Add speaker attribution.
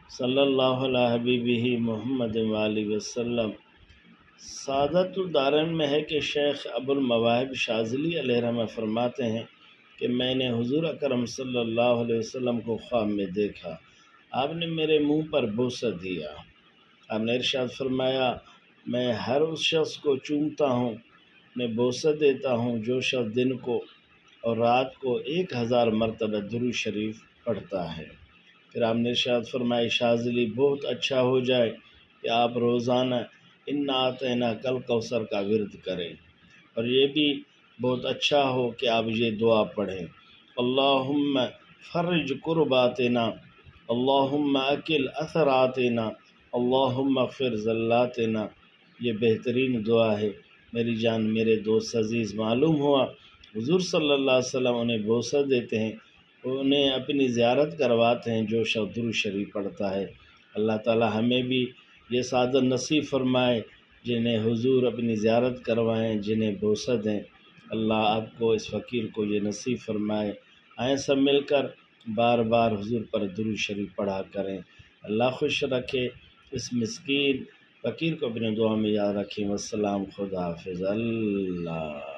Speaker 1: صلی اللہ علیہ حبیبہ محمد وآلہ وسلم۔ سعادت الدارین میں ہے کہ شیخ ابو المواہب شاذلی علیہ رحمہ فرماتے ہیں کہ میں نے حضور اکرم صلی اللہ علیہ وسلم کو خواب میں دیکھا، آپ نے میرے منہ پر بوسہ دیا، آپ نے ارشاد فرمایا میں ہر اس شخص کو چومتا ہوں، میں بوسہ دیتا ہوں جو شخص دن کو اور رات کو 1000 مرتبہ درود شریف پڑھتا ہے۔ پھر آپ نے ارشاد فرمایا شاذلی بہت اچھا ہو جائے کہ آپ روزانہ انا اعطیناک الکوثر کا ورد کریں، اور یہ بھی بہت اچھا ہو کہ آپ یہ دعا پڑھیں، اللہم فرج کرباتنا، اللہم اکل اثراتنا، اللہم اغفر زلاتنا۔ یہ بہترین دعا ہے میری جان میرے دوست عزیز۔ معلوم ہوا حضور صلی اللہ علیہ وسلم انہیں بوسہ دیتے ہیں، انہیں اپنی زیارت کرواتے ہیں جو شخص درود شریف پڑھتا ہے۔ اللہ تعالی ہمیں بھی یہ سعادت نصیب فرمائے جنہیں حضور اپنی زیارت کروائیں، جنہیں بوسہ دیں۔ اللہ آپ کو اس فقیر کو یہ نصیب فرمائے۔ آئیں سب مل کر بار بار حضور پر درود شریف پڑھا کریں۔ اللہ خوش رکھے اس مسکین فقیر کو اپنے دعا میں یاد رکھیں۔ والسلام، خدا حافظ، اللہ۔